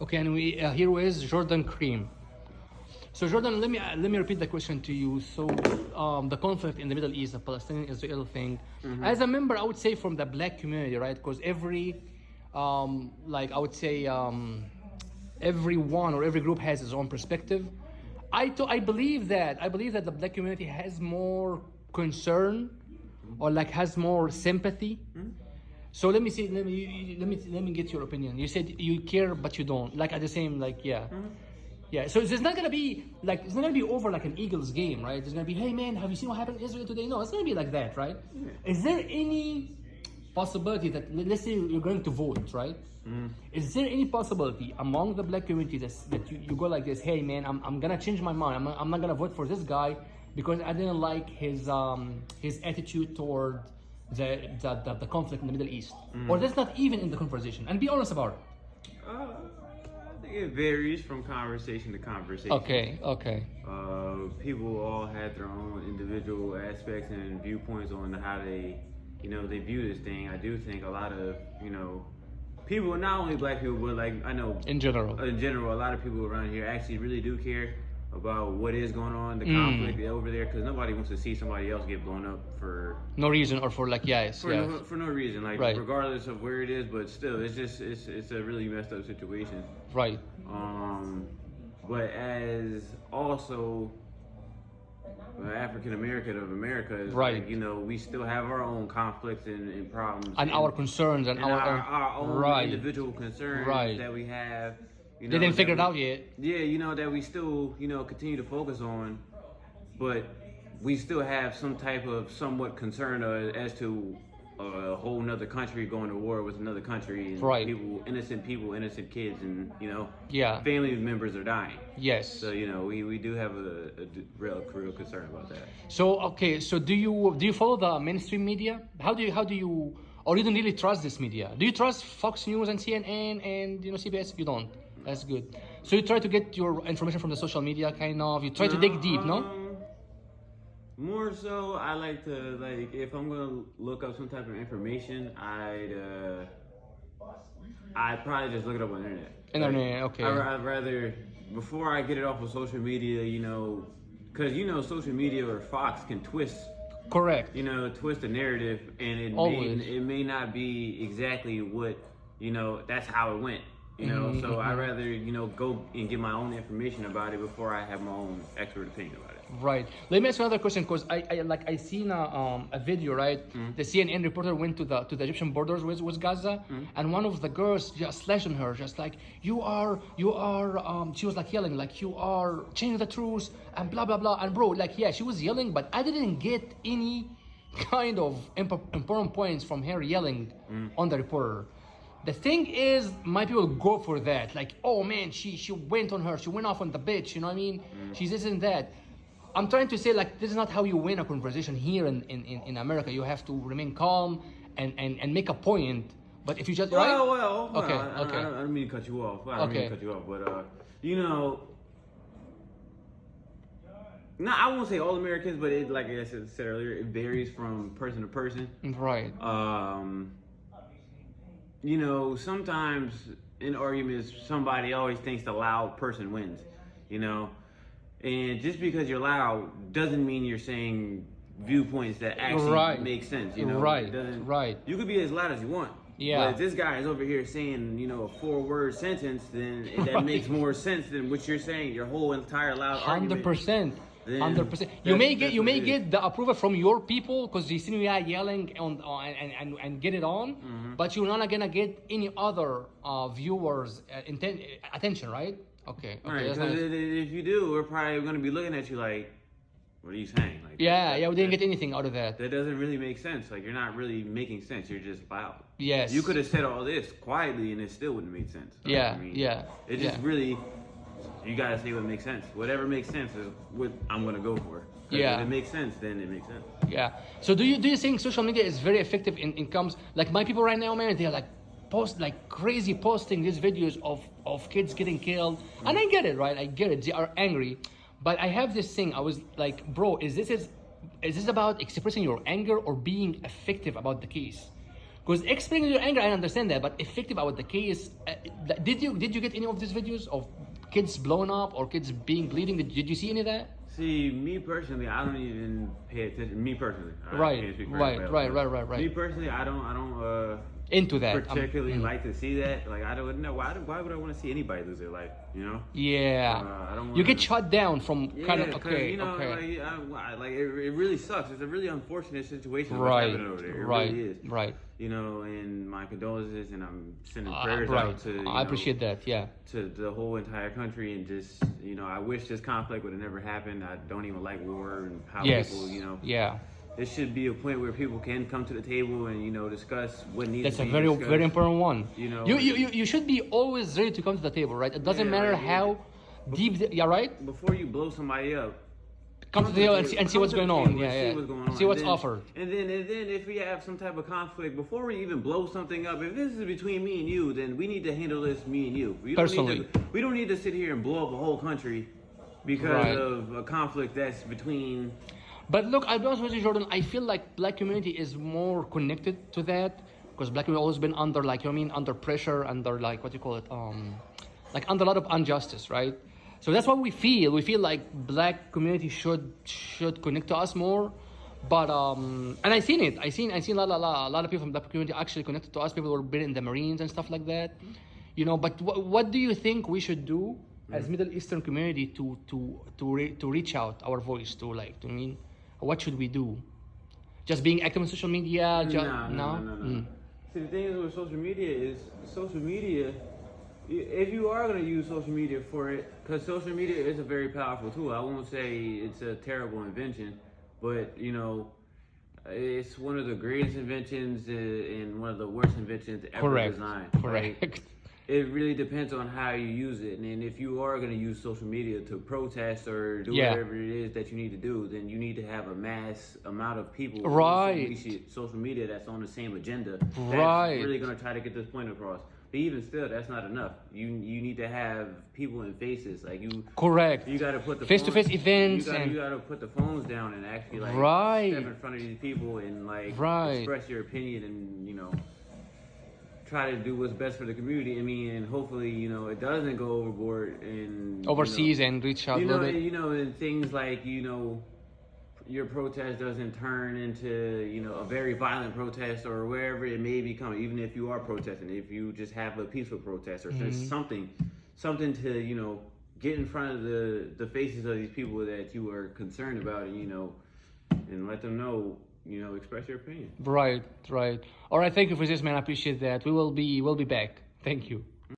Okay, and we here is Jordan Cream. So Jordan, let me repeat the question to you. So the conflict in the Middle East, the Palestinian-Israel thing. As a member, I would say from the black community, right? Because every, like I would say, everyone or every group has its own perspective. I believe that the black community has more concern, or like has more sympathy. So let me see. Let me get your opinion. You said you care, but you don't. Like at the same, like yeah. Yeah, so it's not gonna be like it's not gonna be over like an Eagles game, right? It's gonna be, hey man, have you seen what happened in Israel today? No, it's gonna be like that, right? Yeah. Is there any possibility that let's say you're going to vote, right? Is there any possibility among the black community that you go like this, hey man, I'm gonna change my mind. I'm not gonna vote for this guy because I didn't like his attitude toward the conflict in the Middle East, or that's not even in the conversation. And be honest about it. I think it varies from conversation to conversation. Okay. People all had their own individual aspects and viewpoints on how they view this thing. I do think a lot of, people, not only black people, but like I know In general, a lot of people around here actually really do care about what is going on, the conflict over there, because nobody wants to see somebody else get blown up for no reason, or for like for no reason, like right. regardless of where it is, but still, it's a really messed up situation. Right. But as also African American of America, is right. Like, we still have our own conflicts and problems, and our concerns and our own right. individual concerns right. that we have. They didn't figure it out yet. Yeah, that we still, continue to focus on, but we still have some type of somewhat concern as to a whole nother country going to war with another country, and right. innocent kids, and yeah. family members are dying. Yes. So we do have a real concern about that. So okay, so do you follow the mainstream media? How do you, or you don't really trust this media? Do you trust Fox News and CNN and CBS? You don't. That's good. So you try to get your information from the social media, kind of. You try to dig deep, no? More so, I like to, if I'm gonna look up some type of information, I'd probably just look it up on the internet. Internet, okay. I'd rather, before I get it off of social media, because social media or Fox can twist. Correct. Twist the narrative, and it may not be exactly what that's how it went. So I'd rather, go and get my own information about it before I have my own expert opinion about it. Right. Let me ask you another question, because I seen a video, right? The CNN reporter went to the Egyptian borders with Gaza, and one of the girls just slashed on her, just like, you are, she was like yelling, like, you are changing the truth, and blah, blah, blah. And bro, like, yeah, she was yelling, but I didn't get any kind of important points from her yelling on the reporter. The thing is, my people go for that. Like, oh man, she went on her. She went off on the bitch. You know what I mean? She's this and that. I'm trying to say, like, this is not how you win a conversation here in America. You have to remain calm and make a point. But if you just okay. I don't mean to cut you off. I don't mean to cut you off. But no, I won't say all Americans, but it, like I said earlier, it varies from person to person. Right. Sometimes in arguments, somebody always thinks the loud person wins, and just because you're loud doesn't mean you're saying viewpoints that actually make sense, Right. You could be as loud as you want. Yeah. But if this guy is over here saying, a 4-word sentence, then that makes more sense than what you're saying, your whole entire loud argument. 100%. 100%. You may get the approval from your people because you see me yelling and get it on, but you're not gonna get any other viewers' attention, right? Okay. Right. That's nice. If you do, we're probably gonna be looking at you like, what are you saying? Like, yeah, we didn't get anything out of that. That doesn't really make sense. Like, you're not really making sense. You're just loud. Yes. You could have said all this quietly and it still wouldn't make sense. It just really, you gotta say what makes sense. Whatever makes sense is what I'm gonna go for. Yeah. If it makes sense, then it makes sense. Yeah. So do you think social media is very effective in comes, like my people right now, man, they're like crazy posting these videos of kids getting killed. And I get it, right? I get it. They are angry. But I have this thing, I was like, bro, is this about expressing your anger or being effective about the case? Because explaining your anger, I understand that, but effective about the case. Did you get any of these videos of kids blowing up or kids being bleeding? Did you see any of that? See, me personally, I don't even pay attention. Me personally, I Right, can't speak for right, everybody else. right. Me personally, I don't Into that. particularly like to see that. Like, I don't know why would I want to see anybody lose their life? You know? Yeah. I don't You wanna- get shut down from kind of 'cause, okay. you know, Okay. like it really sucks. It's a really unfortunate situation what's Right. happening over there. It Right. really is. Right. You know, and my condolences, and I'm sending Right. prayers out to. You know, I appreciate that. Yeah. to the whole entire country, and just, you know, I wish this conflict would have never happened. I don't even like war and how Yes. people, you know, Yeah. there should be a point where people can come to the table and, you know, discuss what needs That's to a be very discussed. very important one. You know, you should be always ready to come to the table, right? It doesn't Yeah, matter like, how deep. Yeah. Right. before you blow somebody up, Come to the table and see come what's to the going on. table Yeah. and see Yeah. what's going on. See what's And then- offered. And then if we have some type of conflict, before we even blow something up, if this is between me and you, then we need to handle this me and you. Personally. We don't need to sit here and blow up a whole country because Right. of a conflict that's between. But look, I'll be honest with you, Jordan. I feel like black community is more connected to that because black community always been under, like, you know what I mean, under pressure, under, like, what you call it, like, under a lot of injustice, right? So that's what we feel. We feel like black community should connect to us more. But and I seen it. I seen a lot of people from black community actually connected to us. People who were been in the Marines and stuff like that. You know. But what do you think we should do as Middle Eastern community to reach out our voice to, like, to mean, what should we do? Just being active on social media? No. See, the thing is with social media, if you are going to use social media for it, because social media is a very powerful tool. I won't say it's a terrible invention, but, you know, it's one of the greatest inventions and one of the worst inventions ever designed. Correct. Right? It really depends on how you use it. And if you are going to use social media to protest or do whatever it is that you need to do, then you need to have a mass amount of people Right. on social media that's on the same agenda. Right. That's really going to try to get this point across. But even still, that's not enough. You need to have people in faces. Like Correct. You got to put the face-to-face phones- events You and got to put the phones down and actually, like, Right. step in front of these people and, like, Right. express your opinion and, you know, try to do what's best for the community. I mean, and hopefully, you know, it doesn't go overboard and overseas and reach out a you little know, bit. you know, and things like, you know, your protest doesn't turn into, you know, a very violent protest or wherever it may become. Even if you are protesting, if you just have a peaceful protest or just something to, you know, get in front of the faces of these people that you are concerned about, and, you know, and let them know, you know, express your opinion. Right. All right. Thank you for this, man. I appreciate that. We'll be back. Thank you.